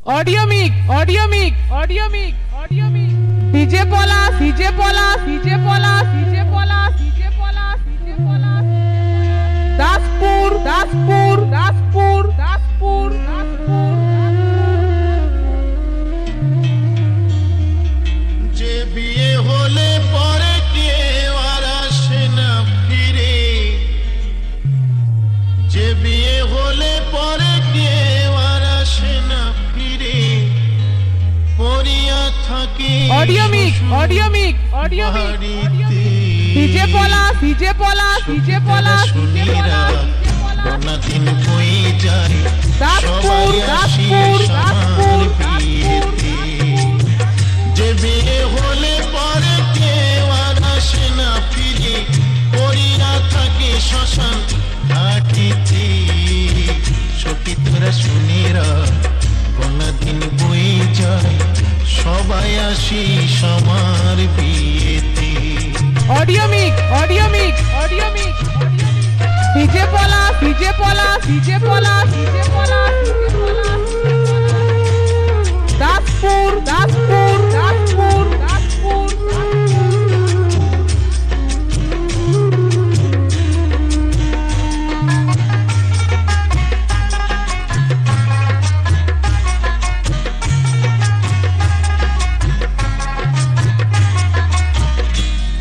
Audio mic, audio mic, audio mic, audio mic. DJ Pola, DJ Pola, DJ Pola, DJ Pola, DJ Pola, DJ Pola. Daspur, Daspur, Daspur, Daspur, Daspur. যে বিয়ে হলে পরে কেউ আর আসে না ফিরে, যে বিয়ে হলে পরে কেউ আর আসে না ফিরে, পড়িয়া থাকে Audio mic, audio mic, audio mic. DJ Pola, DJ Pola, DJ Pola, DJ Pola. বনা দিন হয়ে যায় দাসপুর, সবাই আসি দাসপুর, সমান দাসপুর, বিয়েতে। যে বিয়ে হলে পরে কেউ আর আসে না ফিরে, পড়িয়া থাকে শ্মশান ঘাটিতে। সখী তোরা শুনে রাখ, বনা দিন বয়ে যায় সবাই আসি সমার বিয়েতে। Audio mic, audio mic, audio mic. DJ Pola, DJ Pola, DJ Pola, DJ Pola, DJ Pola. Daspur, Daspur, Daspur, Daspur,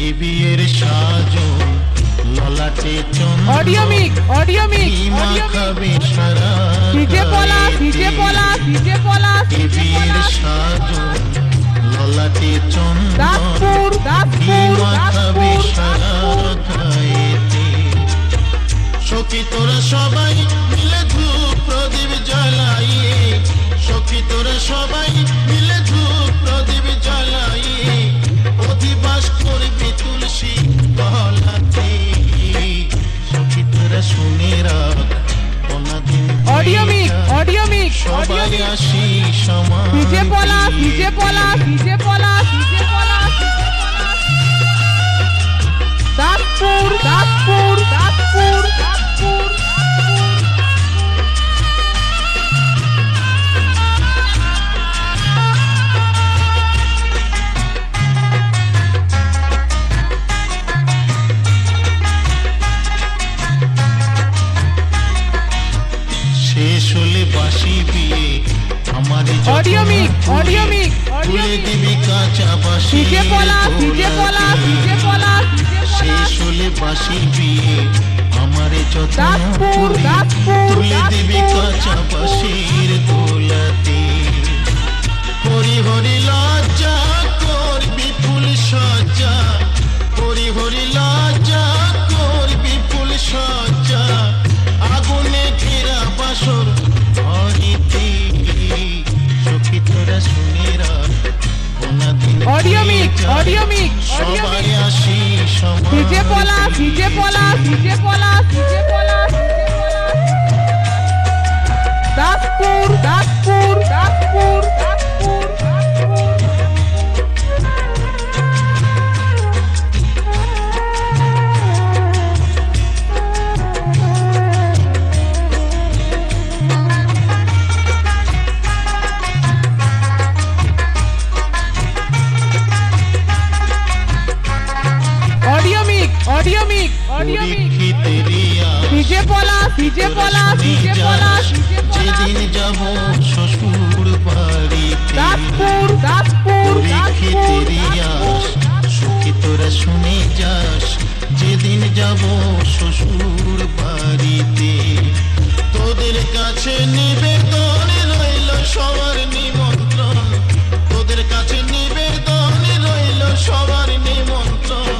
এ বিয়ের সাজন ললাটে চন্দন, Audio mic, audio mic, audio mic. খাবে সারা DJ Pola, DJ Pola, DJ Pola, এ DJ বিয়ের Pola. সাজন ললাটে চন্দন, দাসপুর, দাসপুর, খাবে দাসপুর, সারা গায়েতে। সখী তোরা সবাই মিলে ধূপ প্রদীপ জ্বালাইয়ে, সখী তোরা সবাই মিলে ধূপ প্রদীপ জ্বালাইয়ে, অধিবাস করবি তুলসী তলাতে। সখী তোরা শুনে রাখ, অনাদিন Audio mic, audio mic, audio সবাই mic. আসি সমান DJ Pola, DJ Pola, DJ Pola, DJ Pola. Daspur, Daspur, Daspur, Daspur. শেষ হলে বাসি বিয়ে আমার Audio mic, audio mic, audio তুলে mic. দিবি কাঁচা বাসি DJ Pola, DJ Pola, DJ Pola, DJ Pola. শেষ হলে বাসি বিয়ে আমারে যত দাসপুর, দাসপুর, তুলে দিবি দাসপুর, কাঁচা দাসপুর। বাসির দোলাতে। হরি হরি লজ্জা করবি ফুল সজ্জা, হরি হরি লজ্জা করবি ফুল সজ্জা, আগুনে ঘেরা বাসর হরিতে। সখী তোরা শুনে রাখ, বনা দিন Audio mic, audio mic, audio সবাই mic. আসি সমান DJ Pola, DJ Pola, DJ Pola, DJ Pola, DJ Pola. Daspur, Daspur, Daspur, Daspur, Daspur. Audio mic, audio mic, audio mic. পরীক্ষিতেরিয়া DJ Pola, DJ Pola, DJ Pola, DJ Pola. যেদিন যাব শ্বশুর বাড়িতে। Daspur, Daspur, Daspur, পরীক্ষিতেরিয়া সুখী তোরা শুনে যাস, যেদিন যাব শ্বশুর বাড়িতে। তোদের কাছে নিবেদন রইল সবার নিমন্ত্রণ, তোদের কাছে নিবেদন রইল সবার নিমন্ত্রণ।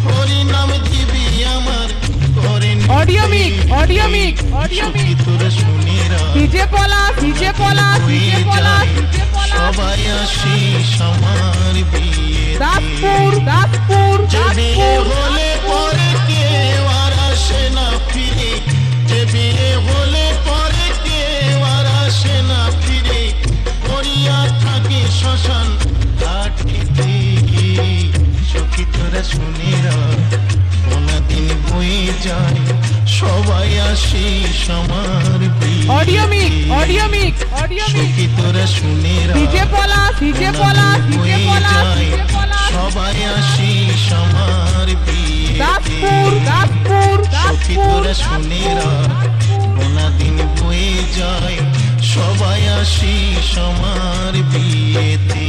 হরি নাম দিবি আমার করে Audio mic, audio mic, audio সখী mic. তোরা শুনে রাখ, DJ Pola, DJ Pola, DJ Pola, DJ Pola. সবাই আসি সমার বিয়ে। Daspur, Daspur, যে বিয়ে Daspur. হলে পরে কেউ আর আসে না ফিরে, যে বিয়ে হলে পরে কেউ আর আসে না ফিরে, পড়িয়া থাকে শ্মশান ঘাটিতে। সখী তোরা শুনে রাখ, কোনদিন বয়ে যায় সবাই আসি সমার বিয়ে। অডিও মিক অডিও মিক অডিও মিক সখী তোরা শুনে রাখ ডিজে পলাশ ডিজে পলাশ ডিজে পলাশ ডিজে পলাশ সবাই আসিস আমার বিয়েতে দাসপুর দাসপুর সখী দাসপুর তোরা শুনে রাখ গোনা দিন বয়ে যায় সবাই আসিস আমার বিয়েতে